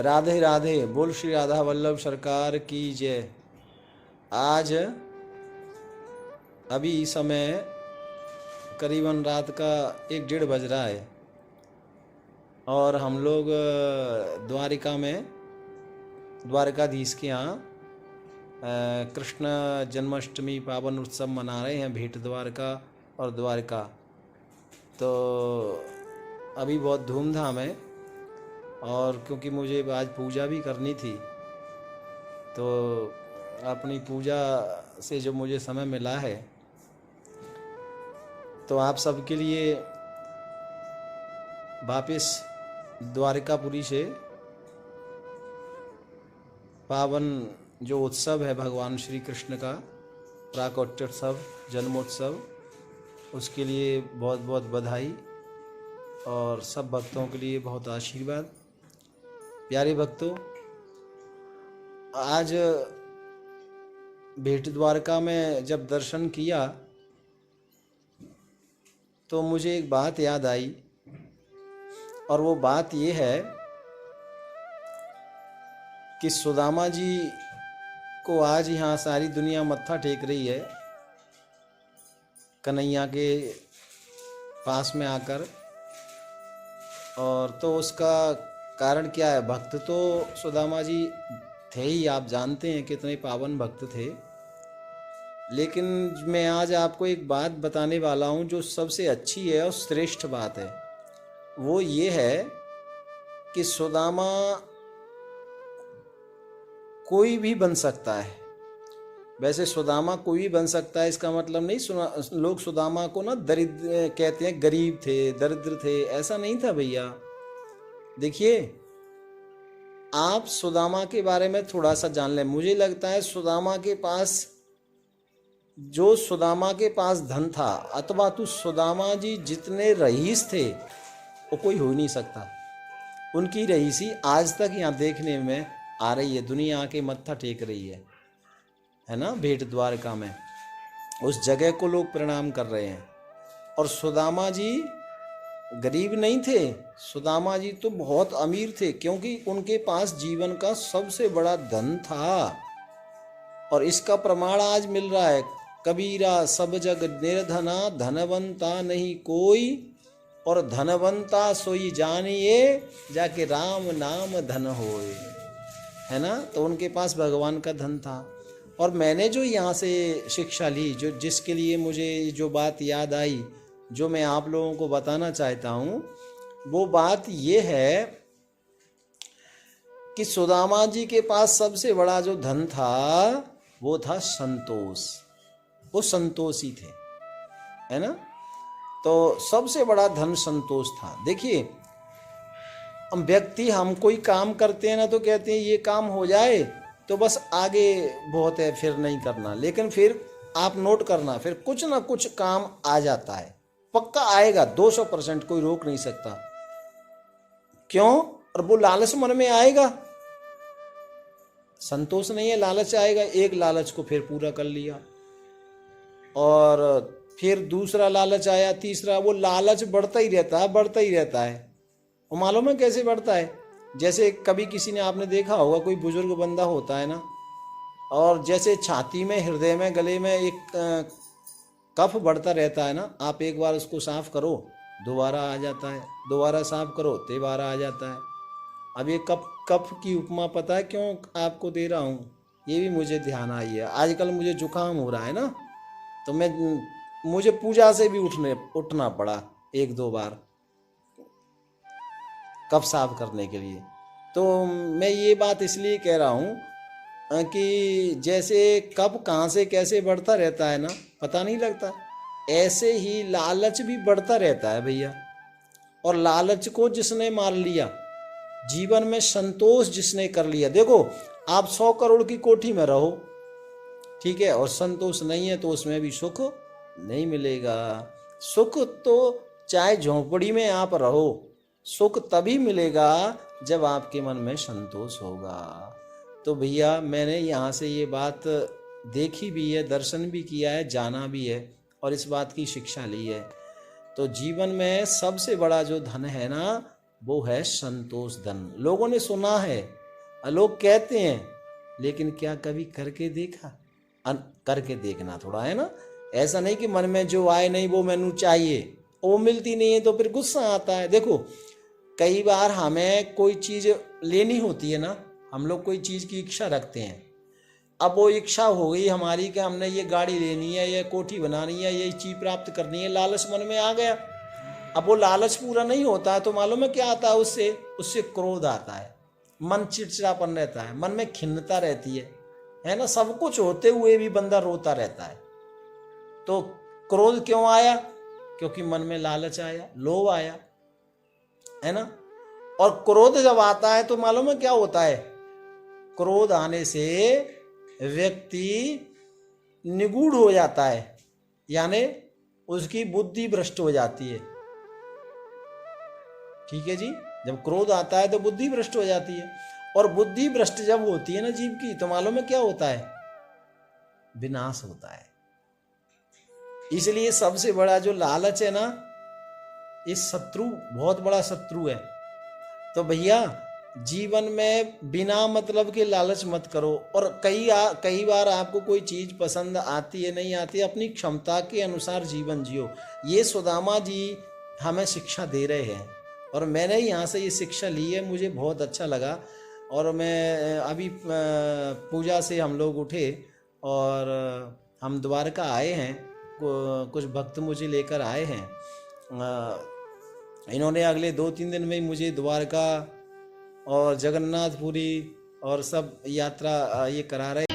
राधे राधे, बोल श्री राधा वल्लभ सरकार की जय। आज अभी समय करीबन रात का 1-1:30 बज रहा है और हम लोग द्वारिका में द्वारकाधीश के यहाँ कृष्ण जन्माष्टमी पावन उत्सव मना रहे हैं, भेंट द्वारका और द्वारका। तो अभी बहुत धूमधाम है और क्योंकि मुझे आज पूजा भी करनी थी तो अपनी पूजा से जो मुझे समय मिला है तो आप सबके लिए वापस द्वारकापुरी से पावन जो उत्सव है भगवान श्री कृष्ण का प्राकट्योत्सव जन्मोत्सव, उसके लिए बहुत बहुत बधाई और सब भक्तों के लिए बहुत आशीर्वाद। प्यारे भक्तों, आज भेंट द्वारका में जब दर्शन किया तो मुझे एक बात याद आई और वो बात ये है कि सुदामा जी को आज यहाँ सारी दुनिया मत्था टेक रही है कन्हैया के पास में आकर। और तो उसका कारण क्या है? भक्त तो सुदामा जी थे ही, आप जानते हैं कितने पावन भक्त थे। लेकिन मैं आज आपको एक बात बताने वाला हूँ जो सबसे अच्छी है और श्रेष्ठ बात है। वो ये है कि सुदामा कोई भी बन सकता है। वैसे सुदामा कोई भी बन सकता है इसका मतलब नहीं लोग सुदामा को ना दरिद्र कहते हैं, गरीब थे, दरिद्र थे, ऐसा नहीं था भैया। देखिए, आप सुदामा के बारे में थोड़ा सा जान लें। मुझे लगता है सुदामा के पास धन था, अथवा तो सुदामा जी जितने रईस थे वो कोई हो ही नहीं सकता। उनकी रईसी आज तक यहाँ देखने में आ रही है, दुनिया आके मत्था टेक रही है ना। भेंट द्वारका में उस जगह को लोग प्रणाम कर रहे हैं। और सुदामा जी गरीब नहीं थे, सुदामा जी तो बहुत अमीर थे, क्योंकि उनके पास जीवन का सबसे बड़ा धन था। और इसका प्रमाण आज मिल रहा है, कबीरा सब जग निर्धना, धनवंता नहीं कोई, और धनवंता सोई जानिए, जाके राम नाम धन होए, है ना। तो उनके पास भगवान का धन था। और मैंने जो यहाँ से शिक्षा ली, जो जिसके लिए मुझे जो बात याद आई, जो मैं आप लोगों को बताना चाहता हूँ, वो बात ये है कि सुदामा जी के पास सबसे बड़ा जो धन था वो था संतोष। वो संतोषी थे, है ना। तो सबसे बड़ा धन संतोष था। देखिए, हम कोई काम करते हैं ना तो कहते हैं ये काम हो जाए तो बस आगे बहुत है, फिर नहीं करना। लेकिन फिर आप नोट करना, फिर कुछ ना कुछ काम आ जाता है, पक्का आएगा, 200%, कोई रोक नहीं सकता। क्यों? और वो लालच मन में आएगा, संतोष नहीं है, लालच आएगा। एक लालच को फिर पूरा कर लिया और फिर दूसरा लालच आया, तीसरा, वो लालच बढ़ता ही रहता है, बढ़ता ही रहता है। वो मालूम है कैसे बढ़ता है? जैसे कभी किसी ने, आपने देखा होगा, कोई बुजुर्ग बंदा होता है ना, और जैसे छाती में, हृदय में, गले में एक कफ बढ़ता रहता है ना, आप एक बार उसको साफ करो दोबारा आ जाता है, दोबारा साफ करो दोबारा आ जाता है। अब ये कफ की उपमा पता है क्यों आपको दे रहा हूँ? ये भी मुझे ध्यान आई है। आजकल मुझे जुकाम हो रहा है ना, तो मुझे पूजा से भी उठना पड़ा 1-2 बार कफ साफ करने के लिए। तो मैं ये बात इसलिए कह रहा हूँ कि जैसे कब कहाँ से कैसे बढ़ता रहता है ना, पता नहीं लगता, ऐसे ही लालच भी बढ़ता रहता है भैया। और लालच को जिसने मार लिया, जीवन में संतोष जिसने कर लिया, देखो आप 100 करोड़ की कोठी में रहो, ठीक है, और संतोष नहीं है तो उसमें भी सुख नहीं मिलेगा। सुख तो चाहे झोंपड़ी में आप रहो, सुख तभी मिलेगा जब आपके मन में संतोष होगा। तो भैया, मैंने यहाँ से ये बात देखी भी है, दर्शन भी किया है, जाना भी है और इस बात की शिक्षा ली है। तो जीवन में सबसे बड़ा जो धन है ना, वो है संतोष धन। लोगों ने सुना है, लोग कहते हैं, लेकिन क्या कभी करके देखा? करके देखना थोड़ा है ना। ऐसा नहीं कि मन में जो आए नहीं वो मैनू चाहिए, वो मिलती नहीं है तो फिर गुस्सा आता है। देखो कई बार हमें कोई चीज़ लेनी होती है ना, हम लोग कोई चीज़ की इच्छा रखते हैं। अब वो इच्छा हो गई हमारी कि हमने ये गाड़ी लेनी है, ये कोठी बनानी है, ये चीज़ प्राप्त करनी है, लालच मन में आ गया। अब वो लालच पूरा नहीं होता है तो मालूम है क्या आता है? उससे क्रोध आता है, मन चिड़चिड़ापन रहता है, मन में खिन्नता रहती है ना। सब कुछ होते हुए भी बंदा रोता रहता है। तो क्रोध क्यों आया? क्योंकि मन में लालच आया, लोभ आया, है ना। और क्रोध जब आता है तो मालूम है क्या होता है? क्रोध आने से व्यक्ति निगूढ़ हो जाता है, यानी उसकी बुद्धि भ्रष्ट हो जाती है। ठीक है जी, जब क्रोध आता है तो बुद्धि भ्रष्ट हो जाती है, और बुद्धि भ्रष्ट जब होती है ना जीव की, तो मालूम है क्या होता है? विनाश होता है। इसलिए सबसे बड़ा जो लालच है ना, ये शत्रु, बहुत बड़ा शत्रु है। तो भैया जीवन में बिना मतलब के लालच मत करो। और कई बार आपको कोई चीज़ पसंद आती है, नहीं आती है, अपनी क्षमता के अनुसार जीवन जियो। ये सुदामा जी हमें शिक्षा दे रहे हैं, और मैंने यहाँ से ये शिक्षा ली है, मुझे बहुत अच्छा लगा। और मैं अभी पूजा से हम लोग उठे और हम द्वारका आए हैं। कुछ भक्त मुझे लेकर आए हैं। इन्होंने अगले 2-3 दिन में मुझे द्वारका और जगन्नाथपुरी और सब यात्रा ये करा रहे।